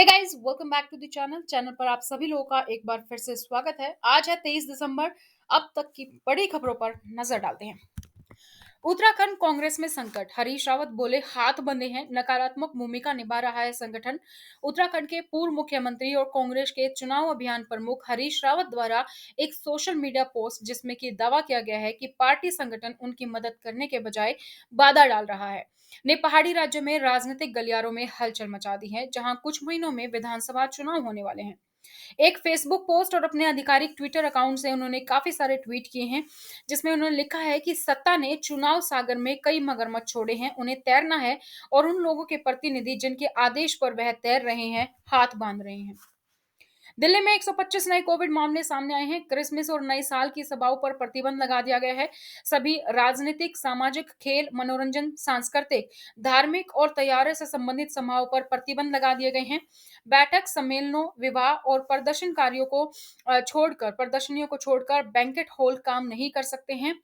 Hey guys, welcome back to the channel पर आप सभी लोगों का एक बार फिर से स्वागत है। आज है 23 दिसंबर। अब तक की बड़ी खबरों पर नजर डालते हैं। उत्तराखंड कांग्रेस में संकट, हरीश रावत बोले हाथ बंधे हैं, नकारात्मक भूमिका निभा रहा है संगठन। उत्तराखंड के पूर्व मुख्यमंत्री और कांग्रेस के चुनाव अभियान प्रमुख हरीश रावत द्वारा एक सोशल मीडिया पोस्ट जिसमें कि दावा किया गया है कि पार्टी संगठन उनकी मदद करने के बजाय बाधा डाल रहा है, ने पहाड़ी राज्य में राजनीतिक गलियारों में हलचल मचा दी है, जहां कुछ महीनों में विधानसभा चुनाव होने वाले हैं। एक फेसबुक पोस्ट और अपने आधिकारिक ट्विटर अकाउंट से उन्होंने काफी सारे ट्वीट किए हैं, जिसमें उन्होंने लिखा है कि सत्ता ने चुनाव सागर में कई मगरमच्छ छोड़े हैं, उन्हें तैरना है और उन लोगों के प्रतिनिधि जिनके आदेश पर वह तैर रहे हैं, हाथ बांध रहे हैं। दिल्ली में 125 नए कोविड मामले सामने आए हैं। क्रिसमस और नए साल की सभाओं पर प्रतिबंध लगा दिया गया है। सभी राजनीतिक, सामाजिक, खेल, मनोरंजन, सांस्कृतिक, धार्मिक और त्योहारों से संबंधित समारोह पर प्रतिबंध लगा दिए गए हैं। बैठक, सम्मेलनों, विवाह और प्रदर्शनियों को छोड़कर बैंकेट हॉल काम नहीं कर सकते हैं।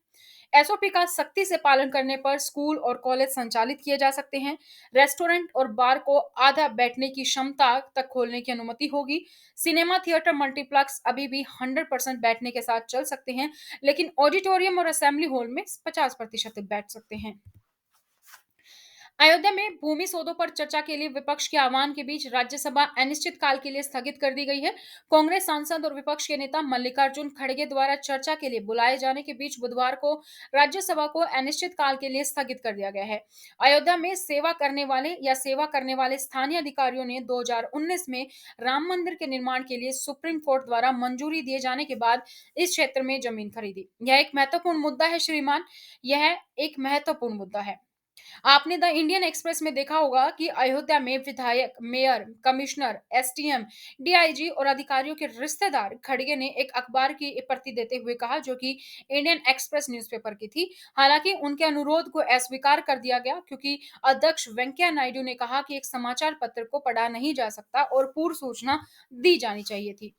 एसओपी का सख्ती से पालन करने पर स्कूल और कॉलेज संचालित किए जा सकते हैं। रेस्टोरेंट और बार को आधा बैठने की क्षमता तक खोलने की अनुमति होगी। सिनेमा थिएटर, मल्टीप्लेक्स अभी भी 100% बैठने के साथ चल सकते हैं, लेकिन ऑडिटोरियम और असेंबली हॉल में 50% बैठ सकते हैं। अयोध्या में भूमि सौदों पर चर्चा के लिए विपक्ष के आह्वान के बीच राज्यसभा अनिश्चितकाल के लिए स्थगित कर दी गई है। कांग्रेस सांसद और विपक्ष के नेता मल्लिकार्जुन खड़गे द्वारा चर्चा के लिए बुलाए जाने के बीच बुधवार को राज्यसभा को अनिश्चितकाल के लिए स्थगित कर दिया गया है। अयोध्या में सेवा करने वाले स्थानीय अधिकारियों ने 2019 में राम मंदिर के निर्माण के लिए सुप्रीम कोर्ट द्वारा मंजूरी दिए जाने के बाद इस क्षेत्र में जमीन खरीदी। यह एक महत्वपूर्ण मुद्दा है श्रीमान, यह एक महत्वपूर्ण मुद्दा है। आपने द इंडियन एक्सप्रेस में देखा होगा कि अयोध्या में विधायक, मेयर, कमिश्नर, एसडीएम, डीआईजी और अधिकारियों के रिश्तेदार खड़गे ने एक अखबार की प्रति देते हुए कहा, जो कि इंडियन एक्सप्रेस न्यूज़पेपर की थी। हालांकि उनके अनुरोध को अस्वीकार कर दिया गया, क्योंकि अध्यक्ष वेंकैया नायडू ने कहा कि एक समाचार पत्र को पढ़ा नहीं जा सकता और पूर्व सूचना दी जानी चाहिए थी।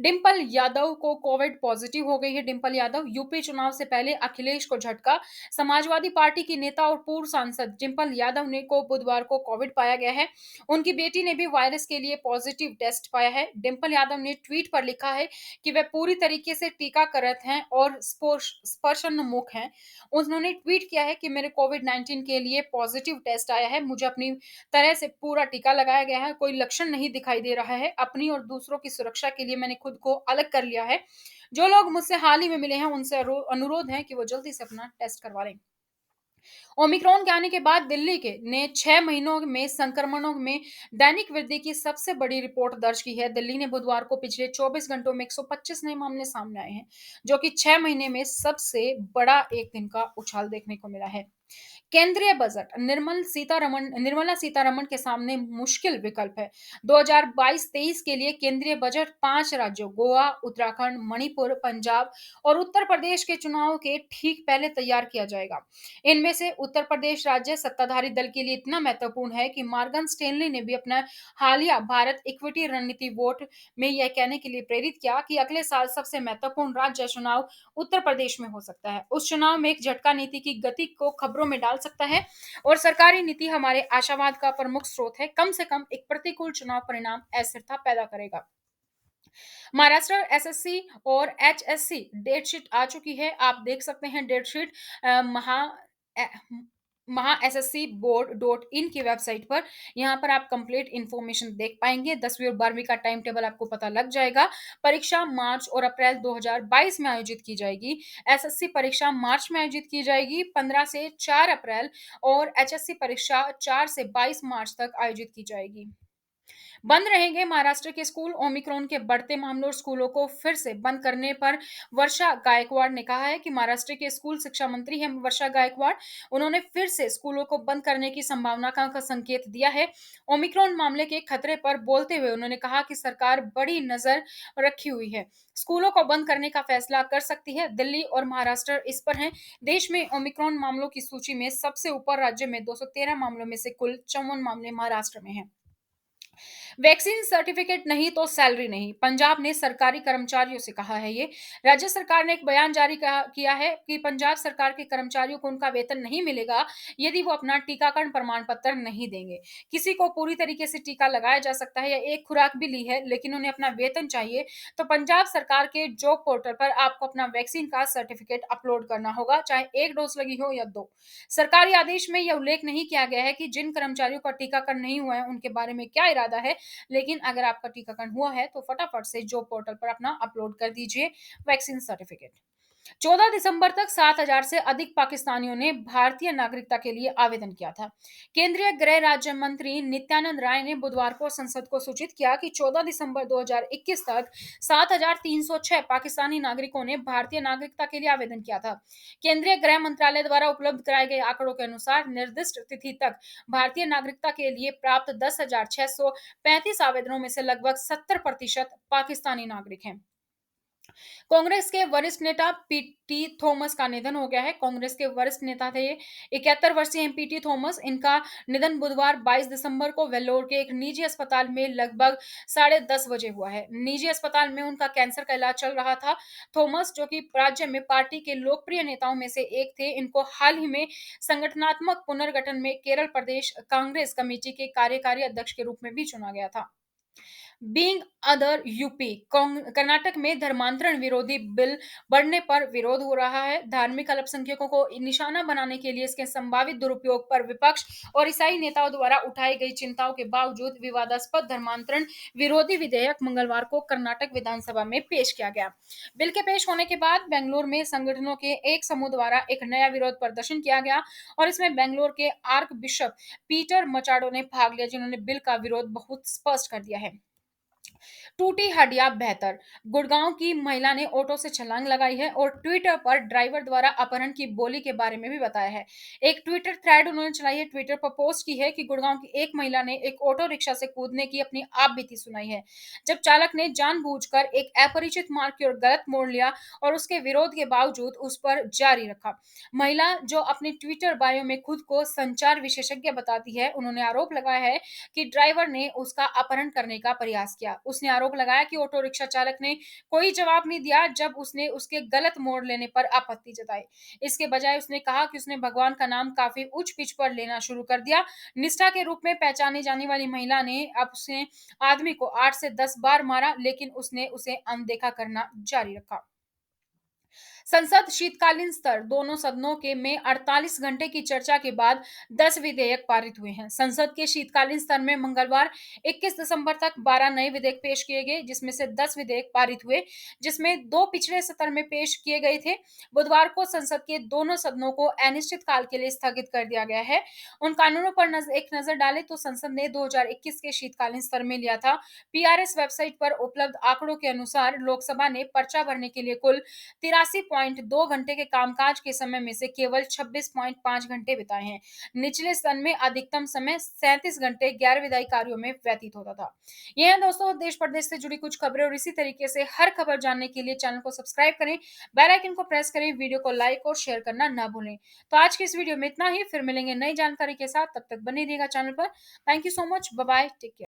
डिंपल यादव को कोविड पॉजिटिव हो गई है। डिंपल यादव, यूपी चुनाव से पहले अखिलेश को झटका। समाजवादी पार्टी की नेता और पूर्व सांसद डिंपल यादव ने को बुधवार को कोविड पाया गया है। उनकी बेटी ने भी वायरस के लिए पॉजिटिव टेस्ट पाया है। डिंपल यादव ने ट्वीट पर लिखा है कि वे पूरी तरीके से टीकाकृत हैं और स्पर्शोन्मुख हैं। उन्होंने ट्वीट किया है कि मेरे कोविड-19 के लिए पॉजिटिव टेस्ट आया है। मुझे अपनी तरह से पूरा टीका लगाया गया है, कोई लक्षण नहीं दिखाई दे रहा है। अपनी और दूसरों की सुरक्षा के लिए मैंने खुद को अलग कर लिया है। जो लोग मुझसे हाल ही में मिले हैं, उनसे अनुरोध है कि वो जल्दी से अपना टेस्ट करवा लें। ओमिक्रॉन के आने के बाद दिल्ली के ने 6 महीनों में संक्रमणों में दैनिक वृद्धि की सबसे बड़ी रिपोर्ट दर्ज की है। दिल्ली ने बुधवार को पिछले 24 घंटों में 125 नए मामले सामने आए हैं, जो कि 6 महीने में सबसे बड़ा एक दिन का उछाल देखने को मिला है। केंद्रीय बजट, निर्मला सीतारमण के सामने मुश्किल विकल्प है। 2022-23 के लिए केंद्रीय बजट 5 राज्यों गोवा, उत्तराखंड, मणिपुर, पंजाब और उत्तर प्रदेश के चुनाव के ठीक पहले तैयार किया जाएगा। इनमें से उत्तर प्रदेश राज्य सत्ताधारी दल के लिए इतना महत्वपूर्ण है कि मॉर्गन स्टैनली ने भी अपना हालिया भारत इक्विटी रणनीति वोट में यह कहने के लिए प्रेरित किया कि अगले साल सबसे महत्वपूर्ण राज्य चुनाव उत्तर प्रदेश में हो सकता है। उस चुनाव में एक झटका नीति की गति को खबरों में डाल सकता है और सरकारी नीति हमारे आशावाद का प्रमुख स्रोत है। कम से कम एक प्रतिकूल चुनाव परिणाम अस्थिरता पैदा करेगा। महाराष्ट्र एसएससी और एचएससी डेट शीट आ चुकी है। आप देख सकते हैं डेट शीट महा ए- महा एसएससी बोर्ड डॉट इन की वेबसाइट पर। यहाँ पर आप कंप्लीट इंफॉर्मेशन देख पाएंगे। 10वीं और 12वीं का टाइम टेबल आपको पता लग जाएगा। परीक्षा मार्च और अप्रैल 2022 में आयोजित की जाएगी। एसएससी परीक्षा मार्च में आयोजित की जाएगी 15 से 4 अप्रैल, और एचएससी परीक्षा 4 से 22 मार्च तक आयोजित की जाएगी। बंद रहेंगे महाराष्ट्र के स्कूल। ओमिक्रॉन के बढ़ते मामलों और स्कूलों को फिर से बंद करने पर वर्षा गायकवाड़ ने कहा है कि महाराष्ट्र के स्कूल शिक्षा मंत्री हैं वर्षा गायकवाड़, उन्होंने फिर से स्कूलों को बंद करने की संभावना का संकेत दिया है। ओमिक्रॉन मामले के खतरे पर बोलते हुए उन्होंने कहा कि सरकार बड़ी नजर रखी हुई है, स्कूलों को बंद करने का फैसला कर सकती है। दिल्ली और महाराष्ट्र इस पर हैं। देश में ओमिक्रॉन मामलों की सूची में सबसे ऊपर राज्य में 213 मामलों में से कुल 54 मामले महाराष्ट्र में हैं। वैक्सीन सर्टिफिकेट नहीं तो सैलरी नहीं, पंजाब ने सरकारी कर्मचारियों से कहा है ये। राज्य सरकार ने एक बयान जारी किया है कि पंजाब सरकार के कर्मचारियों को उनका वेतन नहीं मिलेगा यदि वो अपना टीकाकरण प्रमाण पत्र नहीं देंगे। किसी को पूरी तरीके से टीका लगाया जा सकता है या एक खुराक भी ली है लेकिन उन्हें अपना वेतन चाहिए, तो पंजाब सरकार के जॉब पोर्टल पर आपको अपना वैक्सीन का सर्टिफिकेट अपलोड करना होगा, चाहे एक डोज लगी हो या दो। सरकारी आदेश में यह उल्लेख नहीं किया गया है कि जिन कर्मचारियों का टीकाकरण नहीं हुआ है उनके बारे में क्या इरादा है, लेकिन अगर आपका टीकाकरण हुआ है तो फटाफट से जॉब पोर्टल पर अपना अपलोड कर दीजिए वैक्सीन सर्टिफिकेट। 14 दिसंबर तक 7,000 से अधिक पाकिस्तानियों ने भारतीय नागरिकता के लिए आवेदन किया था। केंद्रीय गृह राज्य मंत्री नित्यानंद राय ने बुधवार को संसद को सूचित किया कि 14 दिसंबर 2021 तक 7,306 पाकिस्तानी नागरिकों ने भारतीय नागरिकता के लिए आवेदन किया था। केंद्रीय गृह मंत्रालय द्वारा उपलब्ध कराए गए आंकड़ों के अनुसार निर्दिष्ट तिथि तक भारतीय नागरिकता के लिए प्राप्त 10,635 आवेदनों में से लगभग 70% पाकिस्तानी नागरिक हैं। कांग्रेस के वरिष्ठ नेता पीटी थॉमस का निधन हो गया है। कांग्रेस के वरिष्ठ नेता थे 71 वर्षीय पीटी थॉमस। इनका निधन बुधवार 22 दिसंबर को वेल्लोर के एक निजी अस्पताल में लगभग 10:30 बजे हुआ है। निजी अस्पताल में उनका कैंसर का इलाज चल रहा था। थॉमस, जो कि राज्य में पार्टी के लोकप्रिय नेताओं में से एक थे, इनको हाल ही में संगठनात्मक पुनर्गठन में केरल प्रदेश कांग्रेस कमेटी के कार्यकारी अध्यक्ष के रूप में भी चुना गया था। बीइंग अदर यूपी कर्नाटक में धर्मांतरण विरोधी बिल बढ़ने पर विरोध हो रहा है। धार्मिक अल्पसंख्यकों को निशाना बनाने के लिए इसके संभावित दुरुपयोग पर विपक्ष और ईसाई नेताओं द्वारा उठाई गई चिंताओं के बावजूद विवादास्पद धर्मांतरण विरोधी विधेयक मंगलवार को कर्नाटक विधानसभा में पेश किया गया। बिल के पेश होने के बाद बेंगलुरु में संगठनों के एक समूह द्वारा एक नया विरोध प्रदर्शन किया गया और इसमें बेंगलुरु के आर्क बिशप पीटर मचाडो ने भाग लिया, जिन्होंने बिल का विरोध बहुत स्पष्ट कर दिया है। टूटी हड्डियां बेहतर। गुड़गांव की महिला ने ऑटो से छलांग लगाई है और ट्विटर पर ड्राइवर द्वारा अपहरण की बोली के बारे में भी बताया है। एक ट्विटर थ्रेड उन्होंने चलाई है, ट्विटर पर पोस्ट की है कि गुड़गांव की एक महिला ने एक ऑटो रिक्शा से कूदने की अपनी आप बीती सुनाई है, जब चालक ने जानबूझकर एक अपरिचित मार्ग की ओर गलत मोड़ लिया और उसके विरोध के बावजूद उस पर जारी रखा। महिला, जो अपने ट्विटर बायो में खुद को संचार विशेषज्ञ बताती है, उन्होंने आरोप लगाया है कि ड्राइवर ने उसका अपहरण करने का प्रयास किया। उसने आरोप लगाया कि ऑटो रिक्शा चालक ने कोई जवाब नहीं दिया जब उसने उसके गलत मोड़ लेने पर आपत्ति जताई। इसके बजाय उसने कहा कि उसने भगवान का नाम काफी उच्च पिच पर लेना शुरू कर दिया। निष्ठा के रूप में पहचानी जाने वाली महिला ने अब उसने आदमी को 8 से 10 बार मारा, लेकिन उसने उसे अनदेखा करना जारी रखा। संसद शीतकालीन स्तर दोनों सदनों के में 48 घंटे की चर्चा के बाद 10 विधेयक पारित हुए हैं। संसद के शीतकालीन स्तर में मंगलवार 21 दिसंबर तक 12 नए विधेयक पेश किए गए, जिसमें से 10 विधेयक पारित हुए, जिसमें 2 पिछले सत्र में पेश किए गए थे। बुधवार को संसद के दोनों सदनों को अनिश्चितकाल के लिए स्थगित कर दिया गया है। उन कानूनों पर एक नजर डालें तो संसद ने 2021 के शीतकालीन स्तर में लिया था। पीआरएस वेबसाइट पर उपलब्ध आंकड़ों के अनुसार लोकसभा ने पर्चा भरने के लिए कुल 83.2 घंटे के कामकाज के समय में से केवल 26.5 घंटे बिताए हैं। निचले सदन में अधिकतम समय 37 घंटे गैर विधायी कार्यों में व्यतीत होता था। ये हैं दोस्तों देश प्रदेश से जुड़ी कुछ खबरें, और इसी तरीके से हर खबर जानने के लिए चैनल को सब्सक्राइब करें, बेल आइकन को प्रेस करें, वीडियो को लाइक और शेयर करना ना भूलें। तो आज की इस वीडियो में इतना ही, फिर मिलेंगे नई जानकारी के साथ, तब तक बने रहिएगा चैनल पर। Thank you so much, bye bye, take care.